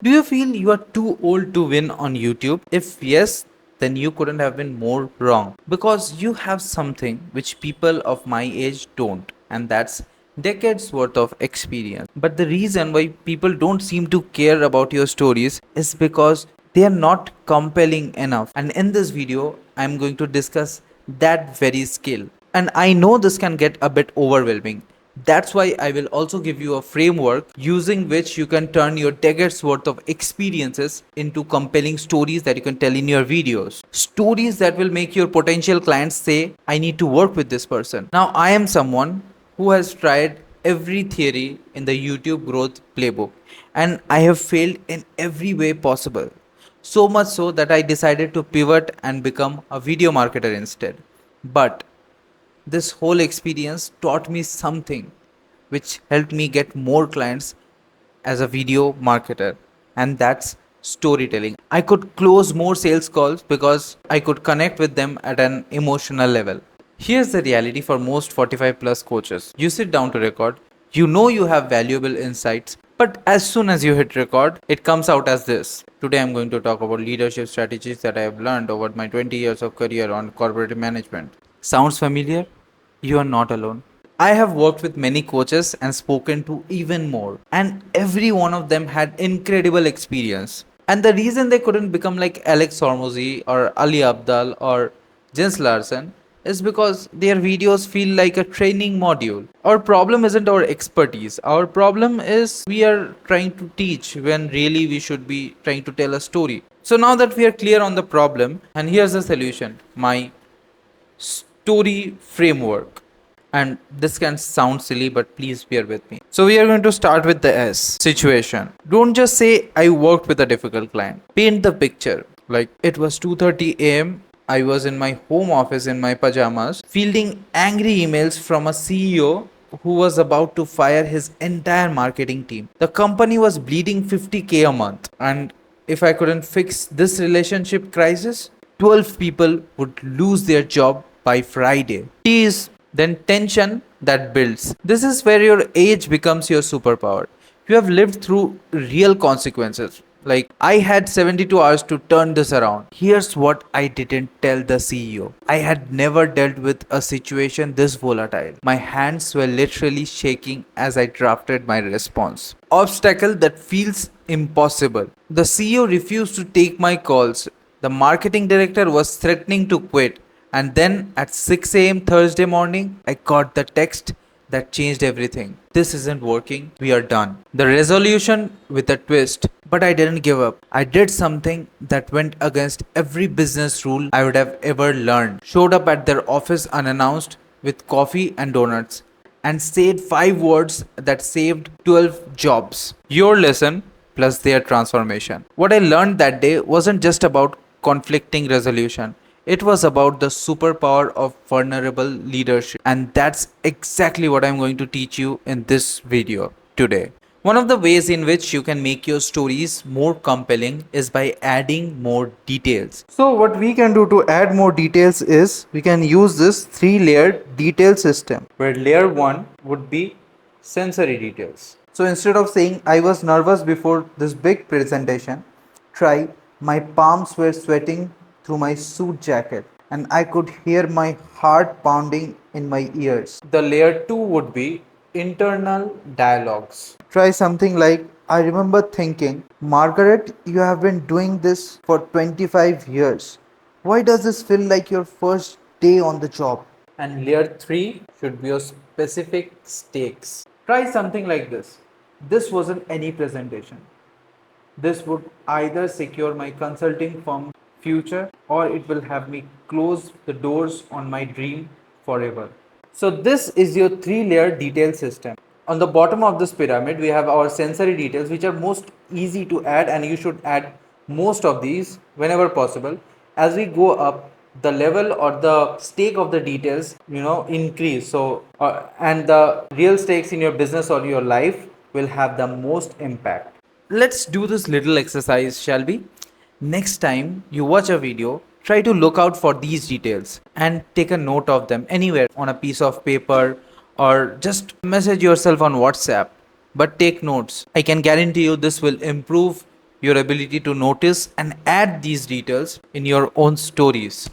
Do you feel you are too old to win on YouTube? If yes, then you couldn't have been more wrong because you have something which people of my age don't, and that's decades worth of experience. But the reason why people don't seem to care about your stories is because they are not compelling enough. And in this video, I'm going to discuss that very skill. And I know this can get a bit overwhelming. That's why I will also give you a framework using which you can turn your decades worth of experiences into compelling stories that you can tell in your videos. Stories that will make your potential clients say, I need to work with this person. Now, I am someone who has tried every theory in the YouTube growth playbook, and I have failed in every way possible. So much so that I decided to pivot and become a video marketer instead. But this whole experience taught me something which helped me get more clients as a video marketer, and that's storytelling. I could close more sales calls because I could connect with them at an emotional level. Here's the reality for most 45 plus coaches. You sit down to record, you know you have valuable insights, but as soon as you hit record, it comes out as this. Today I'm going to talk about leadership strategies that I have learned over my 20 years of career on corporate management. Sounds familiar? You are not alone. I have worked with many coaches and spoken to even more, and every one of them had incredible experience. And the reason they couldn't become like Alex Hormozy or Ali Abdal or Jens Larson is because their videos feel like a training module. Our problem isn't our expertise. Our problem is we are trying to teach when really we should be trying to tell a story. So now that we are clear on the problem, and here's the solution, my story framework. And this can sound silly, but please bear with me. So we are going to start with the S situation. Don't just say I worked with a difficult client. Paint the picture. Like it was 2:30 a.m. I was in my home office in my pajamas, fielding angry emails from a CEO who was about to fire his entire marketing team. The company was bleeding 50K a month, and if I couldn't fix this relationship crisis, 12 people would lose their job by Friday. Tease, then tension that builds. This is where your age becomes your superpower. You have lived through real consequences. Like, I had 72 hours to turn this around. Here's what I didn't tell the CEO. I had never dealt with a situation this volatile. My hands were literally shaking as I drafted my response. Obstacle that feels impossible. The CEO refused to take my calls. The marketing director was threatening to quit. And then at 6 a.m. Thursday morning, I got the text that changed everything. This isn't working. We are done. The resolution with a twist. But I didn't give up. I did something that went against every business rule I would have ever learned. Showed up at their office unannounced with coffee and donuts and said 5 words that saved 12 jobs. Your lesson plus their transformation. What I learned that day wasn't just about conflicting resolution. It was about the superpower of vulnerable leadership. And that's exactly what I'm going to teach you in this video today. One of the ways in which you can make your stories more compelling is by adding more details. So what we can do to add more details is we can use this 3-layered detail system, where layer 1 would be sensory details. So instead of saying I was nervous before this big presentation, try my palms were sweating through my suit jacket and I could hear my heart pounding in my ears. The layer 2 would be internal dialogues. Try something like I remember thinking, Margaret, you have been doing this for 25 years. Why does this feel like your first day on the job? And layer 3 should be your specific stakes. Try something like this. This wasn't any presentation. This would either secure my consulting firm future or it will have me close the doors on my dream forever. So this is your 3-layer detail system. On the bottom of this pyramid, we have our sensory details, which are most easy to add, and you should add most of these whenever possible. As we go up, the level or the stake of the details, increase. So, and the real stakes in your business or your life will have the most impact. Let's do this little exercise, shall we? Next time you watch a video, try to look out for these details and take a note of them anywhere on a piece of paper or just message yourself on WhatsApp. But take notes. I can guarantee you this will improve your ability to notice and add these details in your own stories.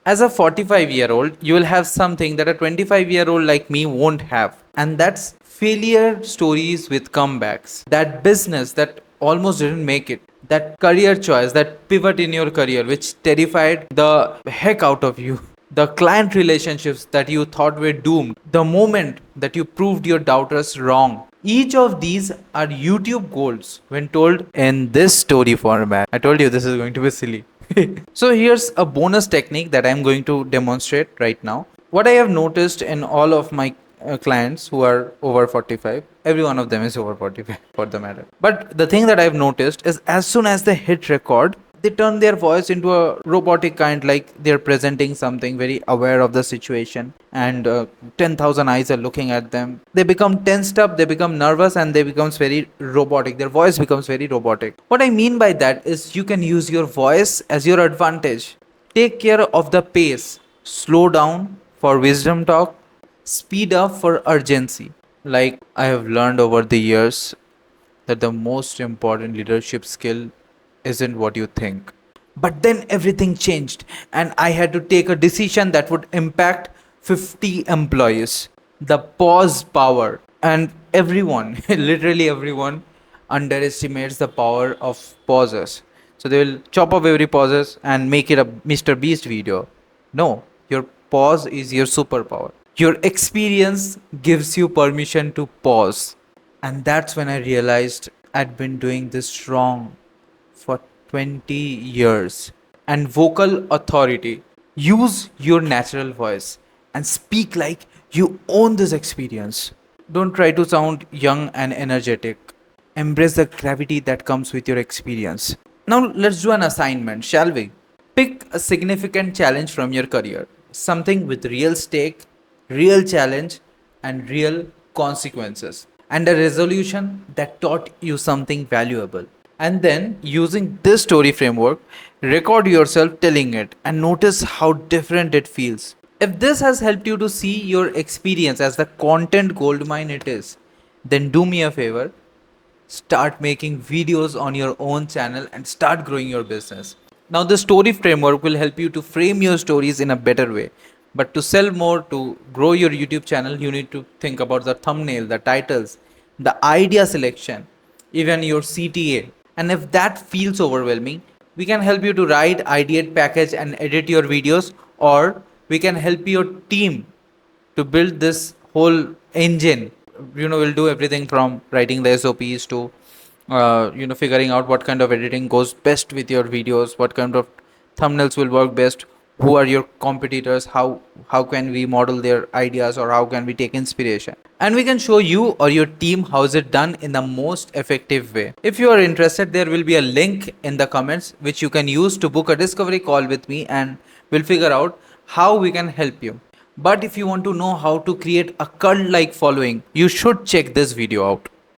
As a 45-year-old, you will have something that a 25-year-old like me won't have. And that's failure stories with comebacks. That business that almost didn't make it. That career choice, that pivot in your career, which terrified the heck out of you. The client relationships that you thought were doomed. The moment that you proved your doubters wrong. Each of these are YouTube goals when told in this story format. I told you this is going to be silly. So here's a bonus technique that I'm going to demonstrate right now. What I have noticed in all of my clients who are over 45, every one of them is over 45 for the matter. But the thing that I've noticed is as soon as they hit record, they turn their voice into a robotic kind, like they're presenting something very aware of the situation, and 10,000 eyes are looking at them. They become tensed up, they become nervous, and they becomes very robotic. Their voice becomes very robotic. What I mean by that is you can use your voice as your advantage. Take care of the pace. Slow down for wisdom talk, speed up for urgency. Like I have learned over the years that the most important leadership skill isn't what you think. But then everything changed, and I had to take a decision that would impact 50 employees. The pause power. And everyone, literally everyone, underestimates the power of pauses. So they will chop off every pauses and make it a Mr. Beast video. No, your pause is your superpower. Your experience gives you permission to pause. And that's when I realized I'd been doing this wrong for 20 years. And vocal authority. Use your natural voice and speak like you own this experience. Don't try to sound young and energetic. Embrace the gravity that comes with your experience. Now, let's do an assignment, shall we? Pick a significant challenge from your career, something with real stake, real challenge, and real consequences, and a resolution that taught you something valuable. And then, using this story framework, record yourself telling it and notice how different it feels. If this has helped you to see your experience as the content goldmine it is, then do me a favor, start making videos on your own channel and start growing your business. Now, the story framework will help you to frame your stories in a better way. But to sell more, to grow your YouTube channel, you need to think about the thumbnail, the titles, the idea selection, even your CTA. And if that feels overwhelming, we can help you to write, ideate, package, and edit your videos, or we can help your team to build this whole engine. We'll do everything from writing the SOPs to figuring out what kind of editing goes best with your videos, what kind of thumbnails will work best, who are your competitors, how can we model their ideas, or how can we take inspiration, and we can show you or your team how is it done in the most effective way. If you are interested, there will be a link in the comments which you can use to book a discovery call with me, and we'll figure out how we can help you. But if you want to know how to create a cult like following, you should check this video out.